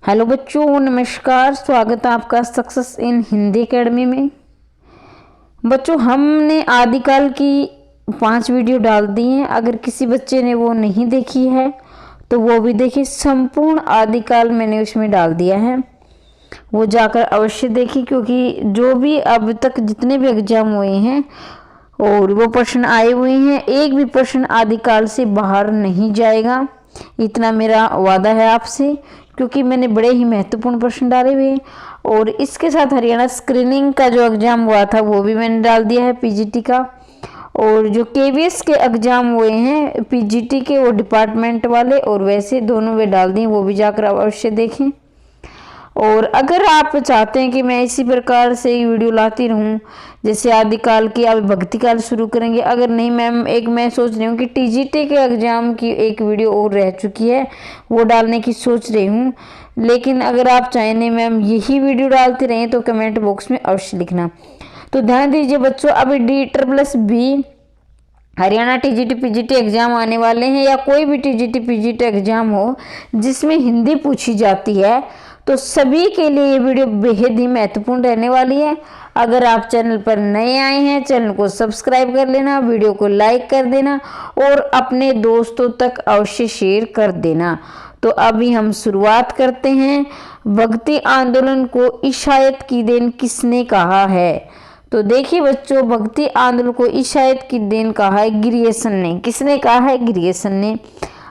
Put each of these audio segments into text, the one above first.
Hello बच्चों, नमस्कार। स्वागत है आपका सक्सेस इन हिंदी एकेडमी में। बच्चों, हमने आदिकाल की 5 वीडियो डाल दी हैं। अगर किसी बच्चे ने वो नहीं देखी है तो वो भी देखिए। संपूर्ण आदिकाल मैंने उसमें डाल दिया है, वो जाकर अवश्य देखिए। क्योंकि जो भी अब तक जितने भी एग्जाम हुए हैं और वो प्रश्न आए हुए हैं, एक भी प्रश्न आदिकाल से बाहर नहीं जाएगा, इतना मेरा वादा है आपसे। क्योंकि मैंने बड़े ही महत्वपूर्ण प्रश्न डाले हुए हैं। और इसके साथ हरियाणा स्क्रीनिंग का जो एग्ज़ाम हुआ था वो भी मैंने डाल दिया है, पीजीटी का। और जो केवीएस के एग्ज़ाम हुए हैं पीजीटी के, वो डिपार्टमेंट वाले और वैसे दोनों वे डाल दिए, वो भी जाकर अवश्य देखें। और अगर आप चाहते हैं कि मैं इसी प्रकार से वीडियो लाती रहूं, जैसे आदिकाल की, अब भक्ति काल शुरू करेंगे। अगर नहीं मैम, मैं सोच रही हूँ कि टीजीटी के एग्ज़ाम की एक वीडियो और रह चुकी है, वो डालने की सोच रही हूँ। लेकिन अगर आप चाहें नहीं मैम यही वीडियो डालते रहें तो कमेंट बॉक्स में अवश्य लिखना। तो ध्यान दीजिए बच्चों, अभी D++B Haryana TGT PGT exam आने वाले हैं, या कोई भी टीजीटी पीजीटी एग्जाम हो जिसमें हिंदी पूछी जाती है, तो सभी के लिए ये वीडियो बेहद ही महत्वपूर्ण रहने वाली है। अगर आप चैनल पर नए आए हैं, चैनल को सब्सक्राइब कर लेना, वीडियो को लाइक कर देना और अपने दोस्तों तक अवश्य शेयर कर देना। तो अभी हम शुरुआत करते हैं। भक्ति आंदोलन को ईसाइत की देन किसने कहा है? तो देखिए बच्चों, भक्ति आंदोलन को ईसाइत की देन कहा है ग्रियर्सन ने। किसने कहा है? ग्रियर्सन ने।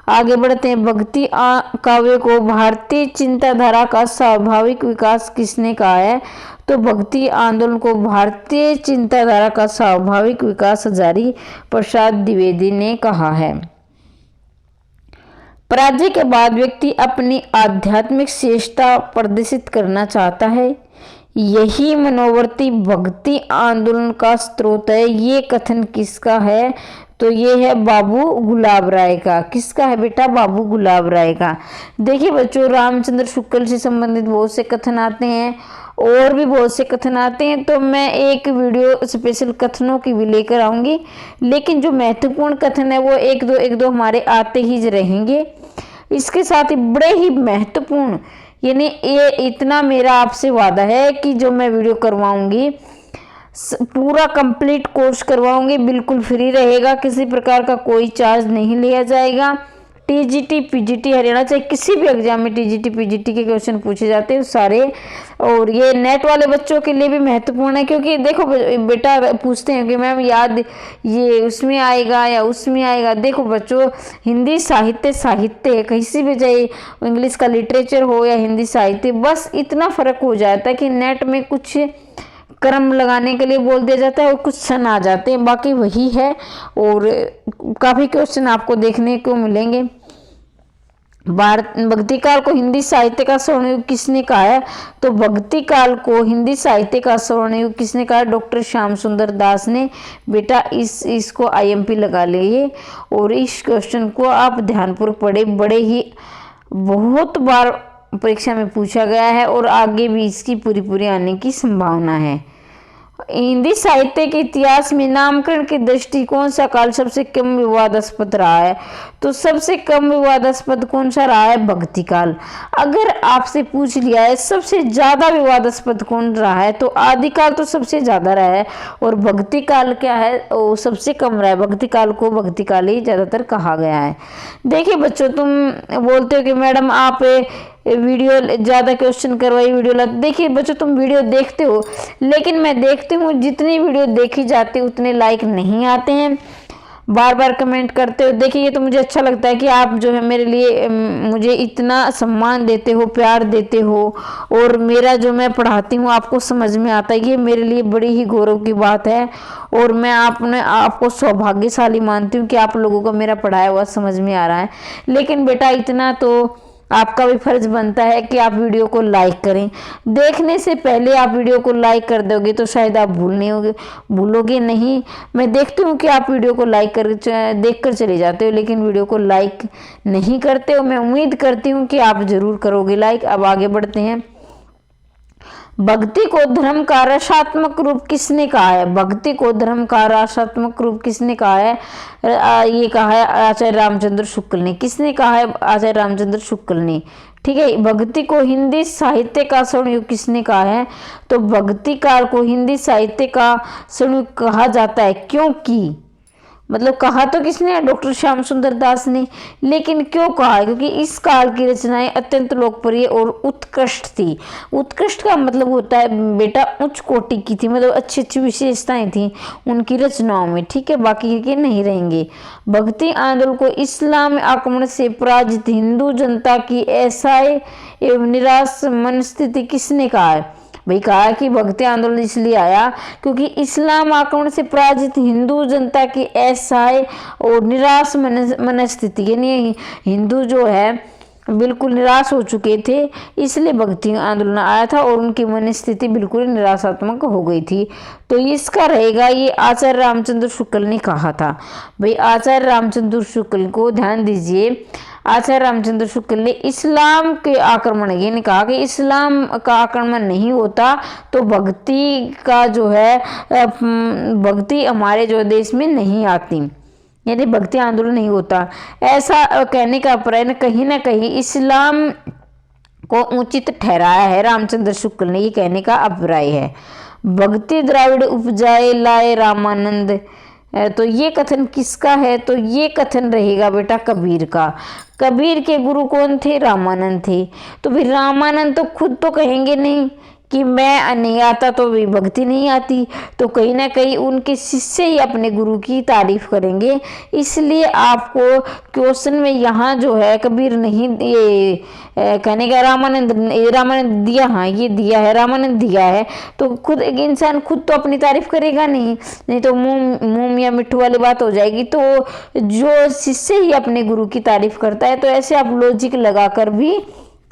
आगे बढ़ते हैं। भक्ति काव्य को भारतीय चिंताधारा का स्वाभाविक विकास किसने कहा है? तो भक्ति आंदोलन को भारतीय चिंताधारा का स्वाभाविक विकास हजारी प्रसाद द्विवेदी ने कहा है। पराजय के बाद व्यक्ति अपनी आध्यात्मिक श्रेष्ठता प्रदर्शित करना चाहता है, यही मनोवृत्ति भक्ति आंदोलन का स्रोत है। ये कथन किसका है? तो ये है बाबू गुलाब राय का। किसका है बेटा? बाबू गुलाब राय का। देखिए बच्चों, रामचंद्र शुक्ल से संबंधित बहुत से कथन आते हैं और भी बहुत से कथन आते हैं, तो मैं एक वीडियो स्पेशल कथनों की भी लेकर आऊंगी। लेकिन जो महत्वपूर्ण कथन है वो एक दो हमारे आते ही रहेंगे। इसके साथ ही बड़े ही महत्वपूर्ण, यानी ये इतना मेरा आपसे वादा है कि जो मैं वीडियो करवाऊंगी पूरा कंप्लीट कोर्स करवाऊंगी, बिल्कुल फ्री रहेगा, किसी प्रकार का कोई चार्ज नहीं लिया जाएगा। टीजीटी पीजीटी हरियाणा, चाहे किसी भी एग्जाम में टीजीटी पीजीटी के क्वेश्चन पूछे जाते हैं सारे। और ये नेट वाले बच्चों के लिए भी महत्वपूर्ण है, क्योंकि देखो बेटा पूछते हैं कि मैम याद ये उसमें आएगा या उसमें आएगा। देखो बच्चों, हिंदी साहित्य किसी भी, चाहे इंग्लिश का लिटरेचर हो या हिंदी साहित्य, बस इतना फर्क हो जाता है कि नेट में कुछ क्रम लगाने के लिए बोल दिया जाता है और कुछ सन आ जाते हैं, बाकी वही है। और काफ़ी क्वेश्चन आपको देखने को मिलेंगे। भक्ति काल को हिंदी साहित्य का स्वर्ण युग किसने कहा है? तो भक्ति काल को हिंदी साहित्य का स्वर्ण युग किसने कहा? डॉक्टर श्याम सुंदर दास ने। बेटा इसको IMP लगा लीजिए और इस क्वेश्चन को आप ध्यानपूर्वक पढ़े। बड़े ही बहुत बार परीक्षा में पूछा गया है और आगे भी इसकी पूरी आने की संभावना है। हिंदी साहित्य के इतिहास में नामकरण के दृष्टिकोण से काल सबसे कम विवादास्पद रहा है। तो सबसे कम विवादास्पद कौन सा रहा है? भक्ति काल। अगर आपसे पूछ लिया है सबसे ज्यादा विवादास्पद कौन रहा है, तो आदिकाल तो सबसे ज्यादा रहा है और भक्ति काल क्या है? वो सबसे कम रहा है। भक्ति काल को भक्ति काल ही ज्यादातर कहा गया है। देखिए बच्चों, तुम बोलते हो कि मैडम आप वीडियो ज़्यादा क्वेश्चन करवाई, वीडियो ला। देखिए बच्चों, तुम वीडियो देखते हो, लेकिन मैं देखती हूँ जितनी वीडियो देखी जाती है उतने लाइक नहीं आते हैं, बार बार कमेंट करते हो। देखिए ये तो मुझे अच्छा लगता है कि आप जो है मेरे लिए मुझे इतना सम्मान देते हो, प्यार देते हो, और मेरा जो मैं पढ़ाती हूँ आपको समझ में आता है, ये मेरे लिए बड़ी ही गौरव की बात है। और मैं आपको सौभाग्यशाली मानती हूँ कि आप लोगों को मेरा पढ़ाया हुआ समझ में आ रहा है। लेकिन बेटा इतना तो आपका भी फर्ज बनता है कि आप वीडियो को लाइक करें। देखने से पहले आप वीडियो को लाइक कर दोगे तो शायद आप भूलोगे नहीं। मैं देखती हूँ कि आप वीडियो को लाइक कर देख कर चले जाते हो, लेकिन वीडियो को लाइक नहीं करते हो। मैं उम्मीद करती हूँ कि आप जरूर करोगे लाइक। अब आगे बढ़ते हैं। भक्ति को धर्म का रसात्मक रूप किसने कहा है? भक्ति को धर्म का रसात्मक रूप किसने कहा है? ये कहा है आचार्य रामचंद्र शुक्ल ने। किसने कहा है? आचार्य रामचंद्र शुक्ल ने। ठीक है। भक्ति को हिंदी साहित्य का स्वर्णयुग किसने कहा है? तो भक्ति काल को हिंदी साहित्य का स्वर्णयुग कहा जाता है। क्योंकि मतलब कहा तो किसने? डॉक्टर श्याम सुंदर दास ने। लेकिन क्यों कहा है? क्योंकि इस काल की रचनाएं अत्यंत लोकप्रिय और उत्कृष्ट थी। उत्कृष्ट का मतलब होता है बेटा उच्च कोटि की थी, मतलब अच्छी अच्छी विशेषताएं थी उनकी रचनाओं में। ठीक है, बाकी के नहीं रहेंगे। भक्ति आंदोलन को इस्लाम आक्रमण से पराजित हिंदू जनता की असहाय एवं निराश मनस्थिति किसने कहा है? भाई कहा कि भक्ति आंदोलन इसलिए आया क्योंकि इस्लाम आक्रमण से पराजित हिंदू जनता की असहाय और निराश मनस्थिति, यानी हिंदू जो है बिल्कुल निराश हो चुके थे, इसलिए भक्ति आंदोलन आया था और उनकी मनस्थिति बिल्कुल निराशात्मक हो गई थी। तो इसका रहेगा ये आचार्य रामचंद्र शुक्ल ने कहा था। भाई आचार्य रामचंद्र शुक्ल को ध्यान दीजिए, आचार्य रामचंद्र शुक्ल ने इस्लाम के आक्रमण, ये ने कहा कि इस्लाम का आक्रमण नहीं होता तो भक्ति का जो है भक्ति हमारे जो देश में नहीं आती, यानी भक्ति आंदोलन नहीं होता। ऐसा कहने का प्रयत्न कहीं ना कहीं इस्लाम को उचित ठहराया है रामचंद्र शुक्ल ने, ये कहने का अभिप्राय है। भक्ति द्राविड़ उपजाए लाए रामानंद, तो ये कथन किसका है? तो ये कथन रहेगा बेटा कबीर का। कबीर के गुरु कौन थे? रामानंद थे। तो फिर रामानंद तो खुद तो कहेंगे नहीं कि मैं नहीं आता तो भी भक्ति नहीं आती, तो कहीं ना कहीं उनके शिष्य ही अपने गुरु की तारीफ करेंगे। इसलिए आपको क्वेश्चन में यहाँ जो है कबीर नहीं, ये कहने का रामानंद दिया, हाँ ये दिया है, रामानंद दिया है। तो खुद एक इंसान खुद तो अपनी तारीफ करेगा नहीं तो मुंह या मिट्ठू वाली बात हो जाएगी। तो जो शिष्य ही अपने गुरु की तारीफ करता है, तो ऐसे आप लॉजिक लगाकर भी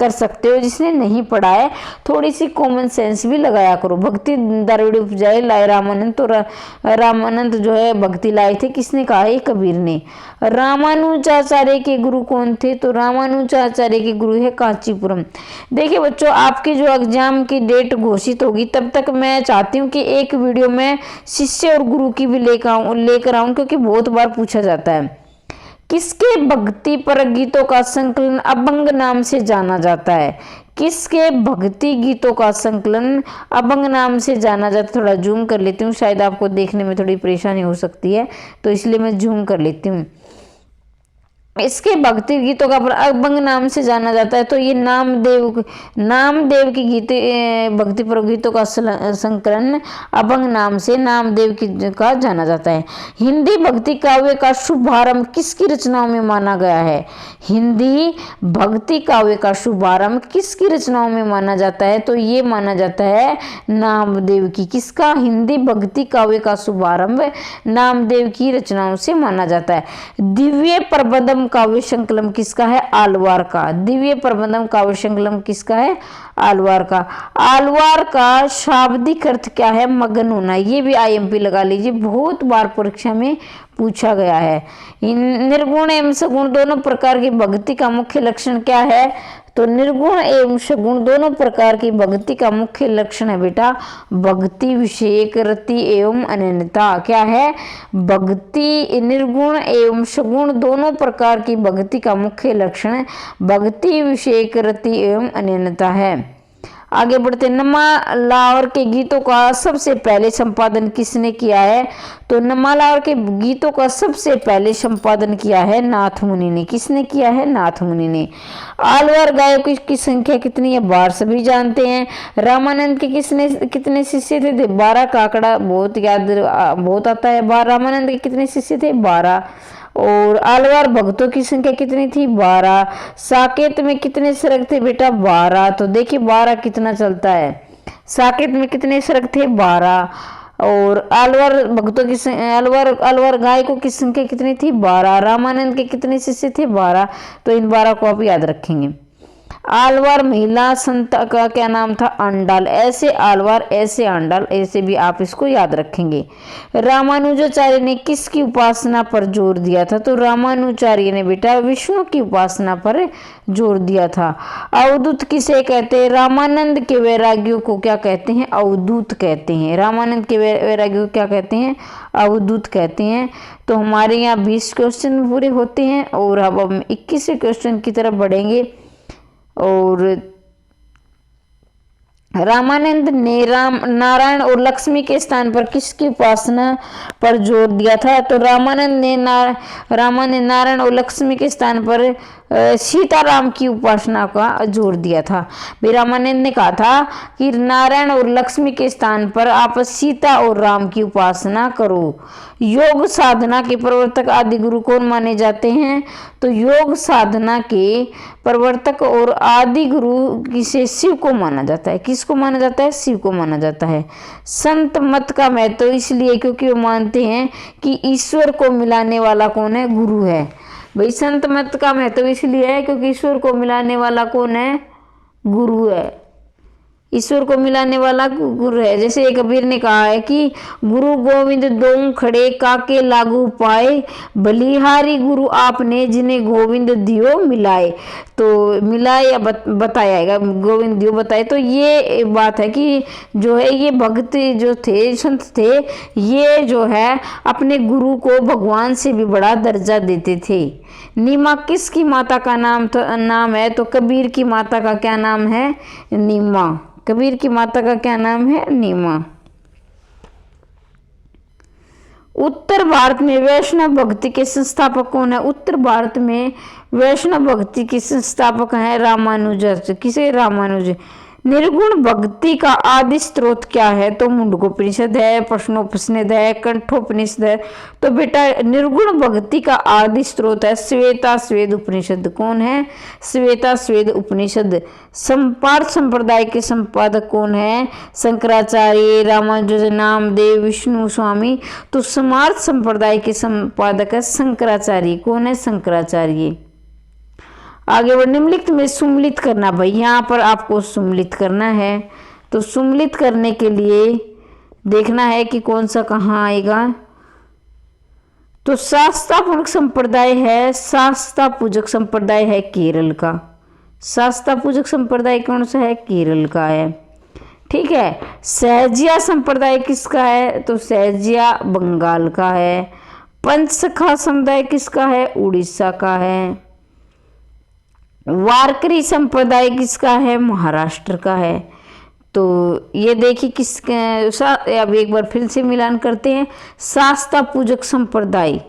कर सकते हो। जिसने नहीं पढ़ा है थोड़ी सी कॉमन सेंस भी लगाया करो। भक्ति द्राविड़ उपजाए लाए रामानंद, तो रामानंद जो है भक्ति लाए थे, किसने कहा है? कबीर ने। रामानुजाचार्य के गुरु कौन थे? तो रामानुजाचार्य के गुरु है कांचीपुरम। देखिए बच्चों, आपकी जो एग्जाम की डेट घोषित होगी तब तक मैं चाहती हूँ कि एक वीडियो में शिष्य और गुरु की भी लेकर आऊँ, क्योंकि बहुत बार पूछा जाता है। किसके भक्ति पर गीतों का संकलन अभंग नाम से जाना जाता है? किसके भक्ति गीतों का संकलन अभंग नाम से जाना जाता है? थोड़ा जूम कर लेती हूँ, शायद आपको देखने में थोड़ी परेशानी हो सकती है, तो इसलिए मैं जूम कर लेती हूँ। इसके भक्ति गीतों का अभंग नाम से जाना जाता है, तो ये नामदेव की गीत भक्ति पर गीतों का संकलन अभंग नाम से नामदेव का जाना जाता है। हिंदी भक्ति काव्य का शुभारंभ किसकी रचनाओं में माना गया है? हिंदी भक्ति काव्य का शुभारंभ किसकी रचनाओं में माना जाता है? तो ये माना जाता है नामदेव की। किसका? हिंदी भक्ति काव्य का शुभारंभ नामदेव की रचनाओं से माना जाता है। दिव्य प्रबंधम काव्य संकलन किसका है? आलवार का। दिव्य प्रबंधम काव्य संकलन किसका है? आलवार का। आलवार का शाब्दिक अर्थ क्या है? मगन होना। ये भी IMP लगा लीजिए, बहुत बार परीक्षा में पूछा गया है। निर्गुण एवं सगुण दोनों प्रकार की भक्ति का मुख्य लक्षण क्या है? तो निर्गुण एवं सगुण दोनों प्रकार की भक्ति का मुख्य लक्षण है बेटा भक्ति विषयक रति एवं अनन्यता। क्या है? भक्ति निर्गुण एवं सगुण दोनों प्रकार की भक्ति का मुख्य लक्षण भक्ति विषयक रति एवं अनन्यता है। आगे बढ़ते, नमा लावर के गीतों का सबसे पहले संपादन किसने किया है? तो नमा लावर के गीतों का सबसे पहले संपादन किया है नाथ मुनि ने। किसने किया है? नाथ मुनि ने। आलवार गायकों की संख्या कितनी है? 12 सभी जानते हैं। रामानंद के कितने शिष्य थे? 12 का आंकड़ा बहुत आता है। रामानंद के कितने शिष्य थे? 12। और आलवार भक्तों की संख्या कितनी थी? 12। साकेत में कितने सरक थे बेटा? 12। तो देखिए 12 कितना चलता है। साकेत में कितने सरक थे? 12। और आलवार भक्तों की आलवार गायकों की संख्या कितनी थी? 12। रामानंद के कितने शिष्य थे? 12। तो इन 12 को आप याद रखेंगे। आलवार महिला संत का क्या नाम था? अंडाल। ऐसे आलवार ऐसे अंडाल, ऐसे भी आप इसको याद रखेंगे। रामानुजाचार्य ने किसकी उपासना पर जोर दिया था? तो रामानुजाचार्य ने बेटा विष्णु की उपासना पर जोर दिया था। अवधूत किसे कहते हैं? रामानंद के वैरागियों को क्या कहते हैं? अवधूत कहते हैं। रामानंद के वैरागियों को क्या कहते हैं? अवधूत कहते हैं। तो हमारे यहाँ 20 क्वेश्चन पूरे होते हैं और अब हम 21वें क्वेश्चन की तरफ बढ़ेंगे। और रामानंद ने नारायण और लक्ष्मी के स्थान पर किसकी उपासना पर जोर दिया था? तो रामानंद ने नारायण और लक्ष्मी के स्थान पर सीताराम की उपासना का जोर दिया था। भी रामानंद ने कहा था कि नारायण और लक्ष्मी के स्थान पर आप सीता और राम की उपासना करो। योग साधना के प्रवर्तक आदि गुरु कौन माने जाते हैं? तो योग साधना के प्रवर्तक और आदि गुरु किसे? शिव को माना जाता है। किसको माना जाता है? शिव को माना जाता है। संत मत का महत्व तो इसलिए क्योंकि वो मानते हैं कि ईश्वर को मिलाने वाला कौन है? गुरु है। भाई संत मत का महत्व इसलिए है क्योंकि ईश्वर को मिलाने वाला कौन है? गुरु है। ईश्वर को मिलाने वाला गुरु है। जैसे कबीर ने कहा है कि गुरु गोविंद दों खड़े काके लागू पाए, बलिहारी गुरु आपने जिन्हें गोविंद दियो मिलाए। तो मिलाए या बताया गोविंद दियो बताए। तो ये बात है कि जो है ये भक्त जो थे, संत थे, ये जो है अपने गुरु को भगवान से भी बड़ा दर्जा देते थे। नीमा किसकी माता का नाम है? तो कबीर की माता का क्या नाम है? नीमा। कबीर की माता का क्या नाम है? नीमा। उत्तर भारत में वैष्णव भक्ति के संस्थापक कौन है? उत्तर भारत में वैष्णव भक्ति के संस्थापक हैं रामानुज। किसे? रामानुज। निर्गुण भक्ति का आदि स्रोत क्या है? तो मुंडकोपनिषद है, प्रश्नोपनिषद है, कंठोपनिषद है। तो बेटा निर्गुण भक्ति का आदि स्रोत है श्वेता स्वेद उपनिषद। कौन है? श्वेता स्वेद उपनिषद। पार्थ संप्रदाय के संपादक कौन है? शंकराचार्य, रामानुज, नामदेव, विष्णु स्वामी। तो स्मार्त संप्रदाय के संपादक है शंकराचार्य। कौन है? शंकराचार्य। आगे बढ़ निम्नलिखित में सुम्मिलित करना। भाई यहाँ पर आपको सुम्मिलित करना है। तो सुम्मिलित करने के लिए देखना है कि कौन सा कहाँ आएगा। तो शास्ता पूजक संप्रदाय है, शास्ता पूजक संप्रदाय है केरल का। शास्ता पूजक संप्रदाय कौन सा है? केरल का है। ठीक है। सहजिया संप्रदाय किसका है? तो सहजिया बंगाल का है। पंचसखा समुदाय किसका है? उड़ीसा का है। वारकरी संप्रदाय किसका है? महाराष्ट्र का है। तो ये देखिए किसका, अब एक बार फिर से मिलान करते हैं। शास्ता पूजक संप्रदाय,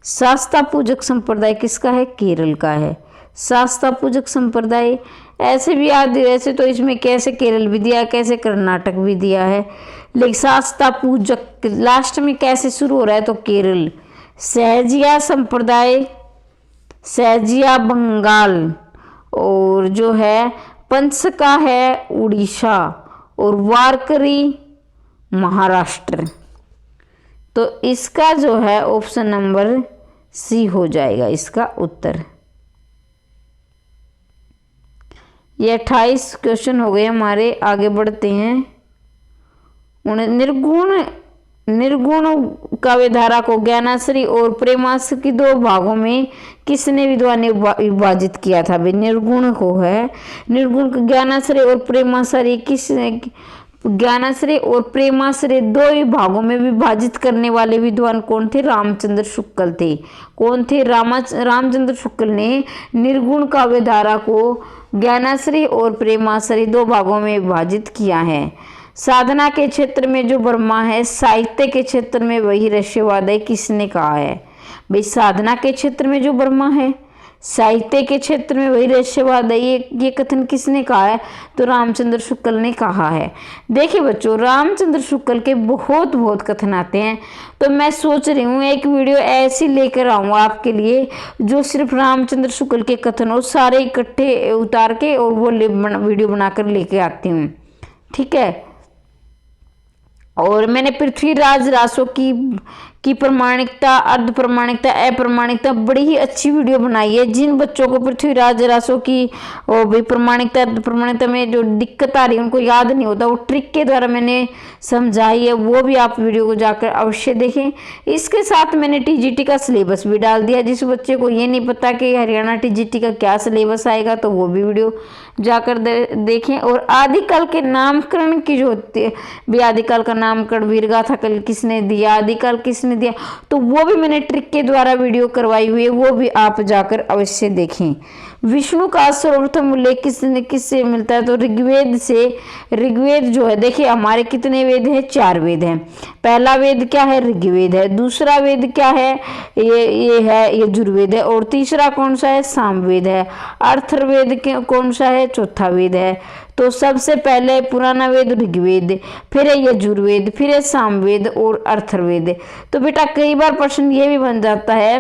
शास्ता पूजक संप्रदाय किसका है? केरल का है। शास्ता पूजक संप्रदाय ऐसे भी आदि, वैसे तो इसमें कैसे केरल भी दिया है, कैसे कर्नाटक भी दिया है, लेकिन शास्ता पूजक लास्ट में कैसे शुरू हो रहा है? तो केरल। सहजिया संप्रदाय, सहजिया बंगाल, और जो है पंचका है उड़ीसा, और वारकरी महाराष्ट्र। तो इसका जो है ऑप्शन नंबर सी हो जाएगा इसका उत्तर। ये 28 क्वेश्चन हो गए हमारे। आगे बढ़ते हैं। निर्गुण काव्यधारा को ज्ञानाश्री और प्रेमाश्री की दो भागों में किसने विद्वान ने विभाजित किया था? भाई निर्गुण को है, निर्गुण ज्ञानाश्री और प्रेमाश्री किसने, ज्ञानाश्री और प्रेमाश्री दो ही भागों में विभाजित करने वाले विद्वान कौन थे? रामचंद्र शुक्ल थे। कौन थे? रामचंद्र शुक्ल ने निर्गुण काव्यधारा को ज्ञानाश्री और प्रेमाश्री दो भागों में विभाजित किया है। साधना के क्षेत्र में जो ब्रह्मा है, साहित्य के क्षेत्र में वही रहस्यवाद है, किसने कहा है? भाई साधना के क्षेत्र में जो ब्रह्मा है, साहित्य के क्षेत्र में वही रहस्यवाद है, ये कथन किसने कहा है? तो रामचंद्र शुक्ल ने कहा है। देखिए बच्चों, रामचंद्र शुक्ल के बहुत कथन आते हैं, तो मैं सोच रही हूँ एक वीडियो ऐसी लेकर आऊँगा आपके लिए जो सिर्फ रामचंद्र शुक्ल के कथन और सारे इकट्ठे उतार के और वो वीडियो बनाकर लेके आती हूँ। ठीक है। और मैंने पृथ्वीराज रासो की प्रमाणिकता, अर्ध प्रमाणिकता, अप्रमाणिकता बड़ी ही अच्छी वीडियो बनाई है। जिन बच्चों को पृथ्वीराज रासो की और भी प्रमाणिकता, अर्ध प्रमाणिकता में जो दिक्कत आ रही है, उनको याद नहीं होता, वो ट्रिक के द्वारा मैंने समझाई है, वो भी आप वीडियो को जाकर अवश्य देखें। इसके साथ मैंने टीजीटी का सिलेबस भी डाल दिया। जिस बच्चे को ये नहीं पता कि हरियाणा टीजीटी का क्या सिलेबस आएगा, तो वो भी वीडियो जाकर देखें। और आदिकाल के नामकरण की जो होती है, भी आदिकाल का नामकरण वीरगाथा कल किसने दिया, आदिकाल किसने दिया, तो वो भी मैंने ट्रिक के द्वारा वीडियो करवाई हुई है, वो भी आप जाकर अवश्य देखें। विष्णु का सर्वप्रथम उल्लेख किससे मिलता है, तो ऋग्वेद से। ऋग्वेद जो है, देखिए हमारे कितने वेद हैं, 4 वेद हैं। पहला वेद क्या है, ऋग्वेद है। दूसरा वेद क्या है, ये है यजुर्वेद है। और तीसरा कौन सा है, सामवेद है। अथर्ववेद कौन सा है, चौथा वेद है। तो सबसे पहले पुराना वेद ऋग्वेद, फिर है यजुर्वेद, फिर है सामवेद और अथर्ववेद। तो बेटा कई बार प्रश्न ये भी बन जाता है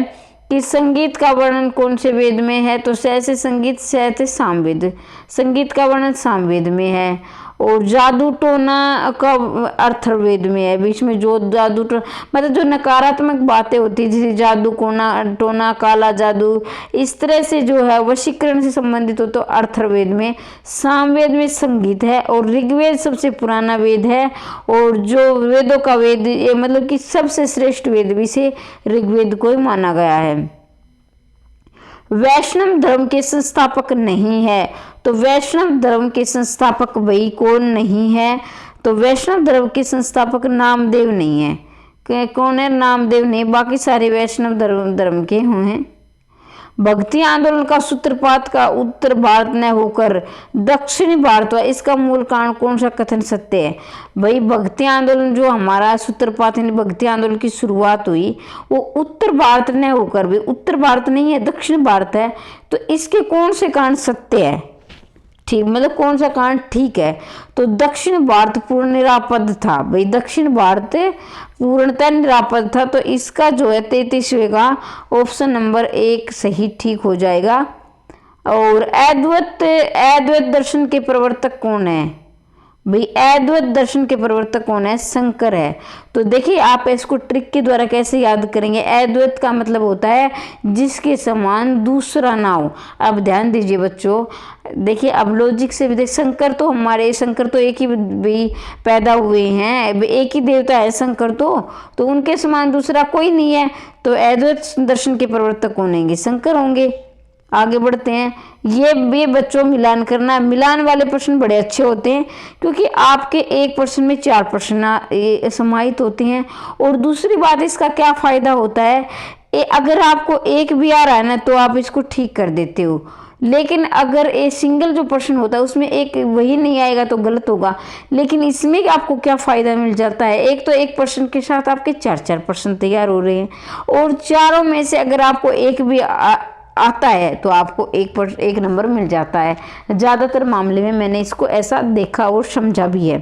कि संगीत का वर्णन कौन से वेद में है, तो सहसे संगीत, सहसे सामवेद। संगीत का वर्णन सामवेद में है। और जादू टोना का अथर्ववेद में है। बीच में जो जादू मतलब जो नकारात्मक बातें होती है, जैसे जादू टोना, काला जादू, इस तरह से जो है वशीकरण से संबंधित हो, तो अथर्ववेद में। सामवेद में संगीत है। और ऋग्वेद सबसे पुराना वेद है, और जो वेदों का वेद, ये मतलब कि सबसे श्रेष्ठ वेद भी से ऋग्वेद को ही माना गया है। वैष्णव धर्म के संस्थापक नहीं है, तो वैष्णव धर्म के संस्थापक भाई कौन नहीं है, तो वैष्णव धर्म के संस्थापक नामदेव नहीं है। कौन है, नामदेव नहीं, बाकी सारे वैष्णव धर्म के हैं। भक्ति आंदोलन का सूत्रपात का उत्तर भारत न होकर दक्षिणी भारत हुआ, इसका मूल कारण कौन सा कथन सत्य है। भाई भक्ति आंदोलन जो हमारा सूत्रपात यानी भक्ति आंदोलन की शुरुआत हुई, वो उत्तर भारत न होकर, भी उत्तर भारत नहीं है, दक्षिण भारत है। तो इसके कौन से कारण सत्य है, ठीक, मतलब कौन सा कारण ठीक है, तो दक्षिण भारत पूर्ण निरापद था। भाई दक्षिण भारत पूर्णतः निरापद था। तो इसका जो है 33वें का ऑप्शन नंबर 1 सही ठीक हो जाएगा। और अद्वैत दर्शन के प्रवर्तक कौन है, भाई अद्वैत दर्शन के प्रवर्तक कौन है, शंकर है। तो देखिए आप इसको ट्रिक के द्वारा कैसे याद करेंगे। अद्वैत का मतलब होता है जिसके समान दूसरा ना हो। अब ध्यान दीजिए बच्चों, देखिए अब लॉजिक से भी देख, शंकर तो एक ही भी पैदा हुए हैं, एक ही देवता है शंकर, तो उनके समान दूसरा कोई नहीं है। तो अद्वैत दर्शन के प्रवर्तक कौन होंगे, शंकर होंगे। आगे बढ़ते हैं। ये बच्चों मिलान करना, मिलान वाले प्रश्न बड़े अच्छे होते हैं, क्योंकि आपके एक प्रश्न में 4 प्रश्न समाहित होते हैं। और दूसरी बात, इसका क्या फायदा होता है, अगर आपको एक भी आ रहा है ना, तो आप इसको ठीक कर देते हो। लेकिन अगर ये सिंगल जो प्रश्न होता है उसमें एक वही नहीं आएगा तो गलत होगा। लेकिन इसमें आपको क्या फ़ायदा मिल जाता है, एक तो एक प्रश्न के साथ आपके 4 प्रश्न तैयार हो रहे हैं, और चारों में से अगर आपको एक भी आता है तो आपको एक नंबर मिल जाता है। ज़्यादातर मामले में मैंने इसको ऐसा देखा और समझा भी है।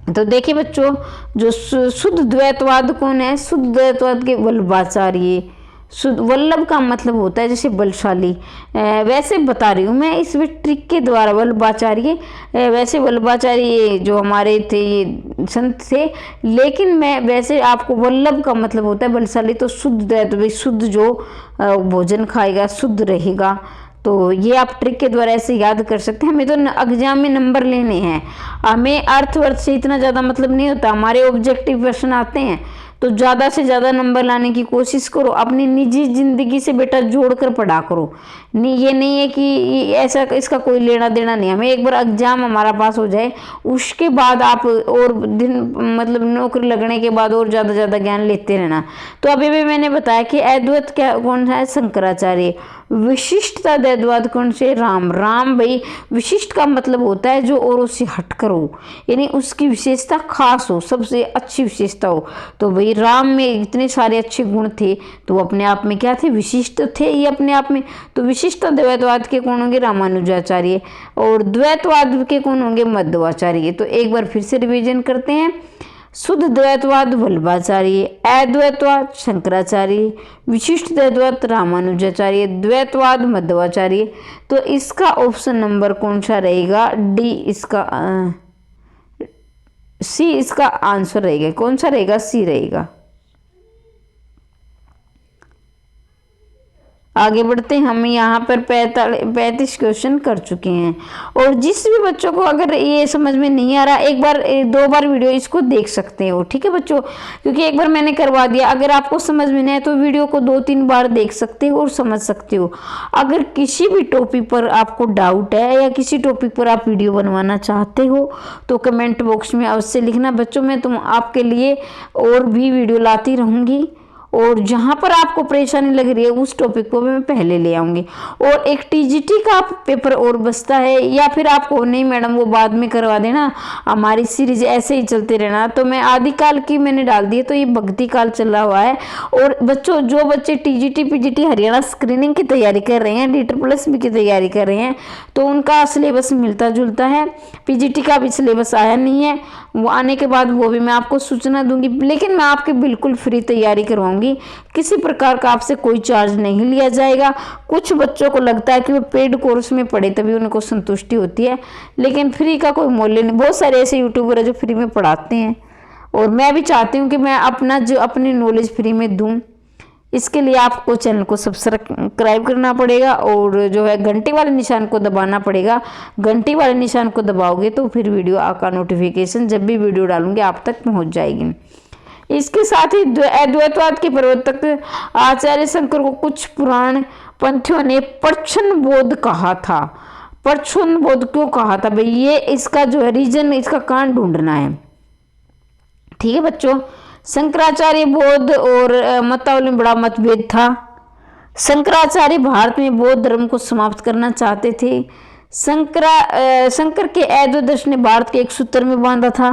तो देखिए बच्चों, जो शुद्ध द्वैतवाद कौन है, शुद्ध द्वैतवाद के वल्लभाचार्य। शुद्ध वल्लभ का मतलब होता है जैसे बलशाली, वैसे बता रही हूँ मैं इस ट्रिक के द्वारा। वल्लभाचार्य, वैसे वल्लभाचार्य जो हमारे थे ये संत थे, लेकिन मैं वैसे आपको वल्लभ का मतलब होता है बलशाली। तो शुद्ध शुद्ध जो भोजन खाएगा शुद्ध रहेगा। तो ये आप ट्रिक के द्वारा ऐसे याद कर सकते हैं। हमें तो एग्जाम में नंबर लेने हैं, हमें अर्थ से इतना ज़्यादा मतलब नहीं होता। हमारे ऑब्जेक्टिव प्रश्न आते हैं तो ज़्यादा से ज़्यादा नंबर लाने की कोशिश करो। अपनी निजी ज़िंदगी से बेटा जोड़कर पढ़ा करो। नहीं, ये नहीं है कि ऐसा इसका कोई लेना देना नहीं। हमें एक बार एग्जाम हमारा पास हो जाए, उसके बाद आप और दिन मतलब नौकरी लगने के बाद और ज़्यादा ज्ञान लेते रहना। तो अभी भी मैंने बताया कि अद्वैत क्या कौन है, शंकराचार्य। विशिष्टता द्वैतवाद कौन से, राम। भाई विशिष्ट का मतलब होता है जो औरों से हटकर हो, यानी उसकी विशेषता खास हो, सबसे अच्छी विशेषता हो। तो भाई राम में इतने सारे अच्छे गुण थे, तो वो अपने आप में क्या थे, विशिष्ट थे ये अपने आप में। तो विशिष्ट द्वैतवाद के कौन होंगे, रामानुजाचार्य। और द्वैतवाद के कौन होंगे, मध्वाचार्य। तो एक बार फिर से रिवीजन करते हैं। शुद्ध द्वैतवाद वल्लभाचार्य, अद्वैतवाद शंकराचार्य, विशिष्ट द्वैतवाद रामानुजाचार्य, द्वैतवाद मध्वाचार्य। तो इसका ऑप्शन नंबर कौन सा रहेगा, डी इसका सी इसका आंसर रहेगा। कौन सा रहेगा? सी रहेगा। आगे बढ़ते हैं, हम यहाँ पर 35 क्वेश्चन कर चुके हैं। और जिस भी बच्चों को अगर ये समझ में नहीं आ रहा, एक बार 2 बार वीडियो इसको देख सकते हो, ठीक है बच्चों, क्योंकि एक बार मैंने करवा दिया। अगर आपको समझ में नहीं आए तो वीडियो को 2-3 बार देख सकते हो और समझ सकते हो। अगर किसी भी टॉपिक पर आपको डाउट है या किसी टॉपिक पर आप वीडियो बनवाना चाहते हो तो कमेंट बॉक्स में अवश्य लिखना बच्चों। मैं आपके लिए और भी वीडियो लाती रहूँगी, और जहाँ पर आपको परेशानी लग रही है उस टॉपिक को मैं पहले ले आऊँगी। और एक टीजीटी का पेपर और बचता है, या फिर आपको नहीं मैडम वो बाद में करवा देना, हमारी सीरीज ऐसे ही चलते रहना। तो मैं आदिकाल की मैंने डाल दी है, तो ये भक्ति काल चला हुआ है। और बच्चों जो बच्चे टीजीटी पीजीटी हरियाणा स्क्रीनिंग की तैयारी कर रहे हैं, DEET+ भी की तैयारी कर रहे हैं, तो उनका सिलेबस मिलता जुलता है। पीजीटी का भी सिलेबस आया नहीं है, वो आने के बाद वो भी मैं आपको सूचना दूंगी। लेकिन मैं आपकी बिल्कुल फ्री तैयारी करवाऊंगी, किसी प्रकार का आपसे कोई चार्ज नहीं लिया जाएगा। कुछ बच्चों को लगता है कि वो पेड कोर्स में पढ़े तभी उनको संतुष्टि होती है, लेकिन फ्री का कोई मूल्य नहीं। बहुत सारे ऐसे यूट्यूबर है जो फ्री में पढ़ाते हैं, और मैं भी चाहती हूँ कि मैं अपनी नॉलेज फ्री में दूँ। इसके लिए आपको चैनल को सब्सक्राइब करना पड़ेगा, और जो है घंटी वाले निशान को दबाना पड़ेगा। घंटी वाले निशान को दबाओगे तो फिर वीडियो का नोटिफिकेशन जब भी वीडियो डालूंगी आप तक पहुंच जाएगी। इसके साथ ही अद्वैतवाद के प्रवर्तक आचार्य शंकर को कुछ पुराण पंथियों ने प्रच्छन्न बोध कहा था। प्रच्छन्न बोध क्यों कहा था भाई? ये इसका जो है रीजन, इसका कारण ढूंढना है, ठीक है बच्चों। शंकराचार्य बौद्ध और मतावली में बड़ा मतभेद था। शंकराचार्य भारत में बौद्ध धर्म को समाप्त करना चाहते थे। शंकर के अद्वैत दर्शन ने भारत के एक सूत्र में बांधा था।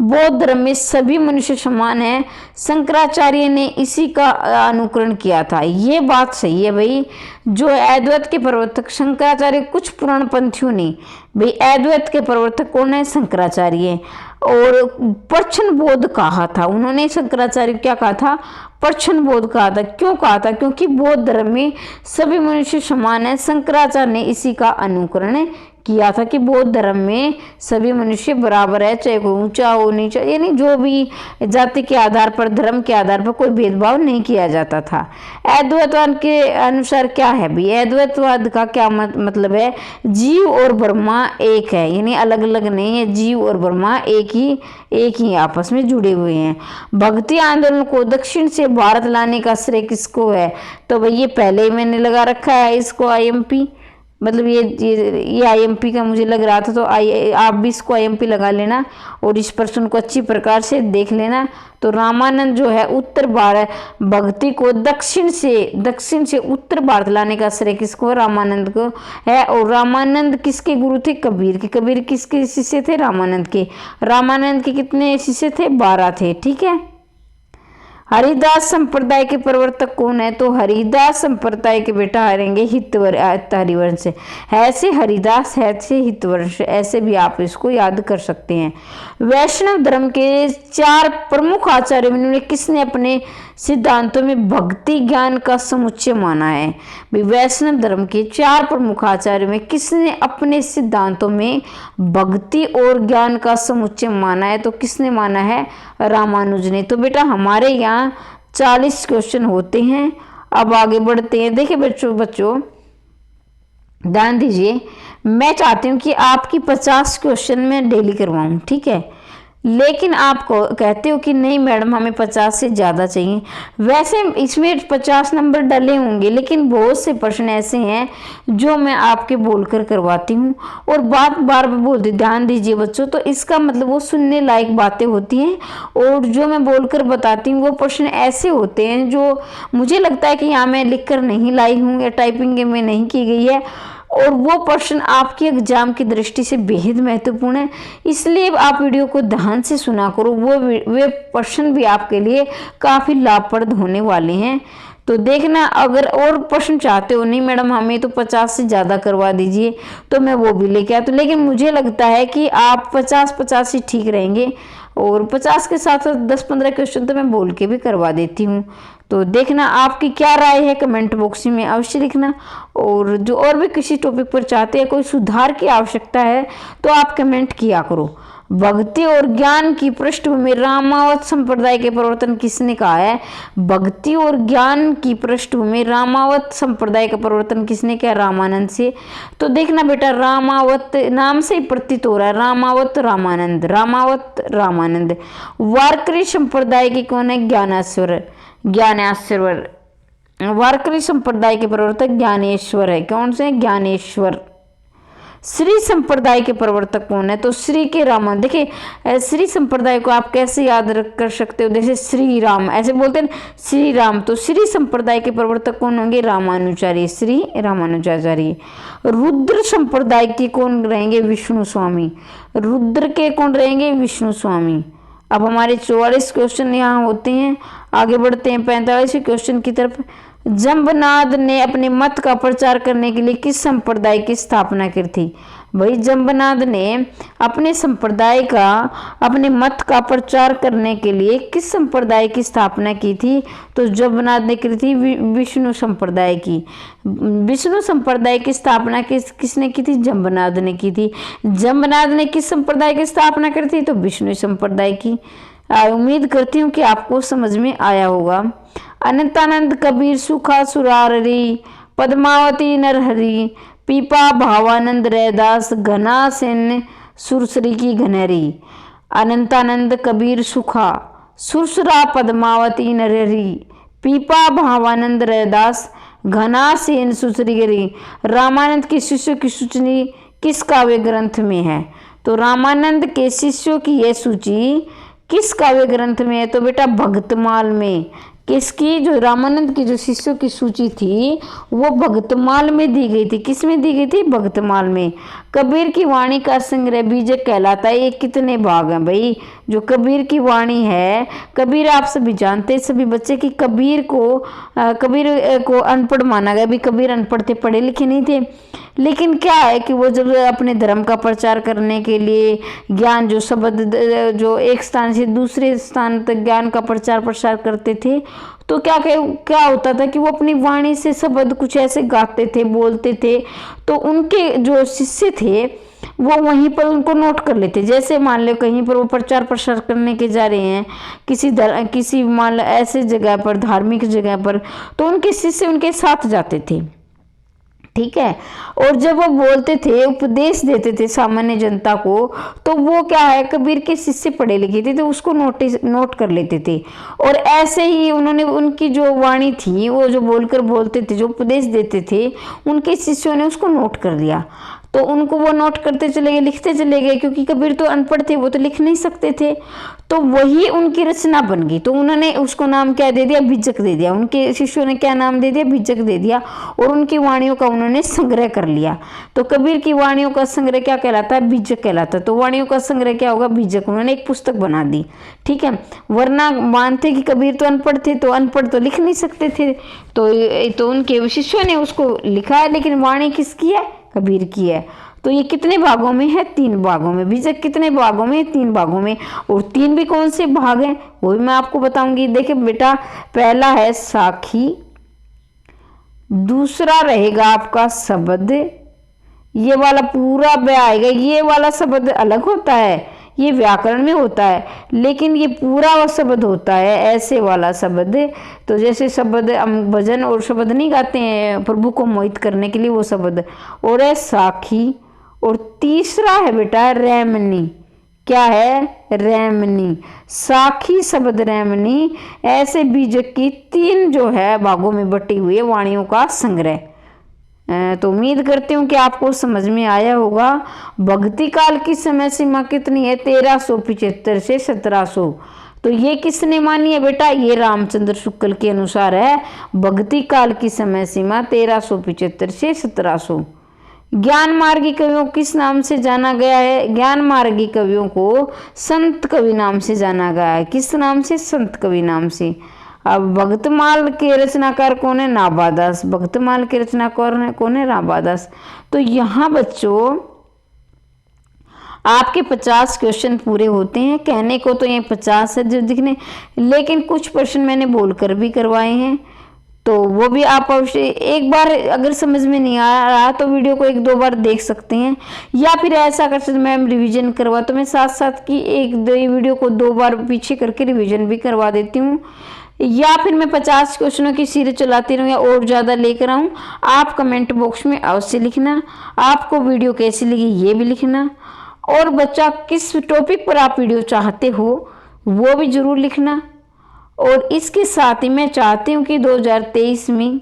बौद्ध धर्म में सभी मनुष्य समान हैं। शंकराचार्य ने इसी का अनुकरण किया था। ये बात सही है भाई। जो अद्वैत के प्रवर्तक शंकराचार्य, कुछ पुराण पंथियों ने भाई अद्वैत के प्रवर्तक कौन है? शंकराचार्य। और प्रच्छन्न बोध कहा था उन्होंने। शंकराचार्य क्या कहा था? प्रच्छन्न बोध कहा था। क्यों कहा था? क्योंकि बौद्ध धर्म में सभी मनुष्य समान है। शंकराचार्य ने इसी का अनुकरण किया था कि बौद्ध धर्म में सभी मनुष्य बराबर है, चाहे कोई ऊंचा हो नीचा, यानी जो भी जाति के आधार पर, धर्म के आधार पर कोई भेदभाव नहीं किया जाता था। अद्वैतवाद के अनुसार क्या है भी? अद्वैतवाद का क्या मतलब है? जीव और ब्रह्मा एक है, यानी अलग अलग नहीं है। जीव और ब्रह्मा एक ही आपस में जुड़े हुए हैं। भक्ति आंदोलन को दक्षिण से भारत लाने का श्रेय किसको है? तो भाई ये पहले ही मैंने लगा रखा है इसको IMP, मतलब ये IMP का मुझे लग रहा था, तो आप भी इसको IMP लगा लेना और इस प्रश्न को अच्छी प्रकार से देख लेना। तो रामानंद जो है उत्तर भारत, भक्ति को दक्षिण से उत्तर भारत लाने का श्रेय किसको? रामानंद को है। और रामानंद किसके गुरु थे? कबीर के। कबीर किसके शिष्य थे? रामानंद के। रामानंद के कितने शिष्य थे? 12 थे, ठीक है। हरिदास संप्रदाय के प्रवर्तक कौन है? तो हरिदास संप्रदाय के बेटा हरेंगे हरिवंश है से हरिदास है से हितवंश, ऐसे भी आप इसको याद कर सकते हैं। वैष्णव धर्म के 4 प्रमुख आचार्यों में किसने अपने सिद्धांतों में भक्ति ज्ञान का समुच्चय माना है? वैष्णव धर्म के 4 प्रमुख आचार्यों में किसने अपने सिद्धांतों में भक्ति और ज्ञान का समुच्चय माना है? तो किसने माना है? रामानुज ने। तो बेटा हमारे यहाँ 40 क्वेश्चन होते हैं। अब आगे बढ़ते हैं। देखिए बच्चों ध्यान दीजिए, मैं चाहती हूँ कि आपकी 50 क्वेश्चन में डेली करवाऊँ, ठीक है। लेकिन आप कहते हो कि नहीं मैडम हमें 50 से ज़्यादा चाहिए। वैसे इसमें 50 नंबर डले होंगे, लेकिन बहुत से प्रश्न ऐसे हैं जो मैं आपके बोलकर करवाती हूँ और बात बार बार बोलती। ध्यान दीजिए बच्चों, तो इसका मतलब वो सुनने लायक बातें होती हैं, और जो मैं बोलकर बताती हूँ वो प्रश्न ऐसे होते हैं जो मुझे लगता है कि यहाँ मैं लिख कर नहीं लाई हूँ या टाइपिंग में नहीं की गई है, और वो प्रश्न आपके एग्जाम की दृष्टि से बेहद महत्वपूर्ण है। इसलिए आप वीडियो को ध्यान से सुना करो। वे प्रश्न भी आपके लिए काफ़ी लाभप्रद होने वाले हैं। तो देखना, अगर और प्रश्न चाहते हो नहीं मैडम हमें तो 50 से ज़्यादा करवा दीजिए, तो मैं वो भी लेके आता हूँ। लेकिन मुझे लगता है कि आप 50 ही ठीक रहेंगे, और 50 के साथ साथ 10-15 क्वेश्चन तो मैं बोल के भी करवा देती हूँ। तो देखना आपकी क्या राय है, कमेंट बॉक्स में अवश्य लिखना। और जो और भी किसी टॉपिक पर चाहते हैं, कोई सुधार की आवश्यकता है, तो आप कमेंट किया करो। भक्ति और ज्ञान की पृष्ठभूमि रामावत संप्रदाय के प्रवर्तन किसने कहा है? भक्ति और ज्ञान की पृष्ठभूमि रामावत संप्रदाय का प्रवर्तन किसने किया? रामानंद से। तो देखना बेटा, रामावत नाम से ही प्रतीत हो रहा है, रामावत रामानंद, रामावत रामानंद। वारकरी संप्रदाय के कौन है? ज्ञानेश्वर, ज्ञानेश्वर। वारकरी संप्रदाय के प्रवर्तक ज्ञानेश्वर है। कौन से? ज्ञानेश्वर। श्री संप्रदाय के प्रवर्तक कौन है? तो श्री के रामान। देखिए श्री संप्रदाय को आप कैसे याद कर सकते हो? जैसे श्री राम ऐसे बोलते हैं, श्री राम। तो श्री संप्रदाय के प्रवर्तक कौन होंगे? रामानुचार्य, श्री रामानुजाचार्य। रुद्र संप्रदाय के कौन रहेंगे? विष्णु स्वामी। रुद्र के कौन रहेंगे? विष्णु स्वामी। अब हमारे 44 क्वेश्चन यहाँ होते हैं, आगे बढ़ते हैं 45वें क्वेश्चन की तरफ। जंबनाद ने अपने मत का प्रचार करने के लिए किस संप्रदाय की स्थापना की थी? भाई जंबनाद ने अपने संप्रदाय का, अपने मत का प्रचार करने के लिए किस संप्रदाय की स्थापना की थी? तो जंबनाद ने की थी विष्णु संप्रदाय की। विष्णु संप्रदाय की स्थापना किसने की थी? जंबनाद ने की थी। जंबनाद ने किस संप्रदाय की स्थापना की थी? तो विष्णु संप्रदाय की। उम्मीद करती हूँ कि आपको समझ में आया होगा। अनंतानंद, कबीर, सुखा सुरारी, पद्मावती नरहरि, पीपा भावानंद, रैदास, घना सेन सुरसरी की घनेरी। अनंतानंद, कबीर, सुखा, सुरसरा, पद्मावती नरहरि, पीपा भावानंद, रैदास, घना सेन सुरसरी। रामानंद के शिष्यों की सूची किस काव्य ग्रंथ में है? तो रामानंद के शिष्यों की यह सूची किस काव्य ग्रंथ में है? तो बेटा भक्तमाल में। किसकी? जो रामानंद की जो शिष्यों की सूची थी वो भक्तमाल में दी गई थी। किस में दी गई थी? भक्तमाल में। कबीर की वाणी का संग्रह बीजक कहलाता है। ये कितने भाग हैं भाई? जो कबीर की वाणी है, कबीर आप सभी जानते हैं, सभी बच्चे की कबीर को अनपढ़ माना गया। भी कबीर अनपढ़ थे, पढ़े लिखे नहीं थे, लेकिन क्या है कि वो जब अपने धर्म का प्रचार करने के लिए ज्ञान जो शब्द जो एक स्थान से दूसरे स्थान तक ज्ञान का प्रचार प्रसार करते थे, तो क्या होता था कि वो अपनी वाणी से शब्द कुछ ऐसे गाते थे, बोलते थे, तो उनके जो शिष्य थे वो वहीं पर उनको नोट कर लेते। जैसे मान लो कहीं पर वो प्रचार प्रसार करने के जा रहे हैं किसी मान लो ऐसे जगह पर, धार्मिक जगह पर, तो उनके शिष्य उनके साथ जाते थे, ठीक है। और जब वो बोलते थे, उपदेश देते थे सामान्य जनता को, तो वो क्या है, कबीर के शिष्य पढ़े लिखे थे तो उसको नोट कर लेते थे। और ऐसे ही उन्होंने उनकी जो वाणी थी, वो जो बोलकर बोलते थे, जो उपदेश देते थे, उनके शिष्यों ने उसको नोट कर लिया। तो उनको वो नोट करते चले गए, लिखते चले गए, क्योंकि कबीर तो अनपढ़ थे, वो तो लिख नहीं सकते थे, तो वही उनकी रचना बन गई। तो उन्होंने उसको नाम क्या दे दिया? बीजक दे दिया। उनके शिष्यों ने क्या नाम दे दिया? बीजक दे दिया। और उनकी वाणियों का उन्होंने संग्रह कर लिया। तो कबीर की वाणियों का संग्रह क्या कहलाता है? बीजक कहलाता है। तो वाणियों का संग्रह क्या होगा? बीजक। उन्होंने एक पुस्तक बना दी, ठीक है। वरना मानते कि कबीर तो अनपढ़ थे, तो अनपढ़ तो लिख नहीं सकते थे, तो उनके शिष्यों ने उसको लिखा है, लेकिन वाणी किसकी है? कबीर की है। तो ये कितने भागों में है? 3 भागों में। बीजक कितने भागों में? 3 भागों में। और 3 भी कौन से भाग हैं वो भी मैं आपको बताऊंगी। देखिए बेटा, पहला है साखी, दूसरा रहेगा आपका शब्द, ये वाला पूरा ब आएगा। ये वाला शब्द अलग होता है, ये व्याकरण में होता है, लेकिन ये पूरा शब्द होता है ऐसे वाला शब्द। तो जैसे शब्द हम भजन और शब्द नहीं गाते हैं प्रभु को मोहित करने के लिए, वो शब्द। और है साखी। और तीसरा है बेटा रैमनी। क्या है? रैमनी। साखी, शब्द, रैमनी, ऐसे बीजक की 3 जो है भागों में बटी हुई है वाणियों का संग्रह। तो उम्मीद करती हूँ कि आपको समझ में आया होगा। भक्ति काल की समय सीमा कितनी है? 1375 से 1700। तो ये किसने मानी है बेटा? ये रामचंद्र शुक्ल के अनुसार है। भक्ति काल की समय सीमा 1375 से 1700। ज्ञान मार्गी कवियों किस नाम से जाना गया है? ज्ञान मार्गी कवियों को संत कवि नाम से जाना गया है। किस नाम से? संत कवि नाम से। अब भक्तमाल के रचनाकार कौन है? नाभादास। भक्तमाल के रचनाकार कौन है? नाभादास। तो यहाँ बच्चों आपके 50 क्वेश्चन पूरे होते हैं। कहने को तो ये 50 है जो दिखने, लेकिन कुछ प्रश्न मैंने बोलकर भी करवाए हैं। तो वो भी आप अवश्य एक बार, अगर समझ में नहीं आ रहा तो वीडियो को 1-2 बार देख सकते हैं, या फिर ऐसा कर सकते मैम रिवीजन करवा, तो मैं साथ साथ की 1-2 वीडियो को 2 बार पीछे करके रिवीजन भी करवा देती हूँ, या फिर मैं 50 क्वेश्चनों की सीरीज चलाती रहूँ या और ज़्यादा लेकर आऊँ। आप कमेंट बॉक्स में अवश्य लिखना, आपको वीडियो कैसी लगी ये भी लिखना, और बच्चा किस टॉपिक पर आप वीडियो चाहते हो वो भी ज़रूर लिखना। और इसके साथ ही मैं चाहती हूँ कि 2023 में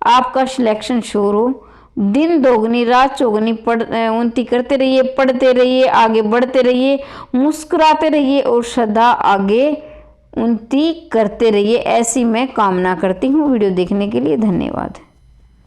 आपका सिलेक्शन श्योर हो। दिन दोगुनी रात चौगुनी उन्नति करते रहिए, पढ़ते रहिए, आगे बढ़ते रहिए, मुस्कुराते रहिए और सदा आगे उन्नति करते रहिए, ऐसी मैं कामना करती हूँ। वीडियो देखने के लिए धन्यवाद।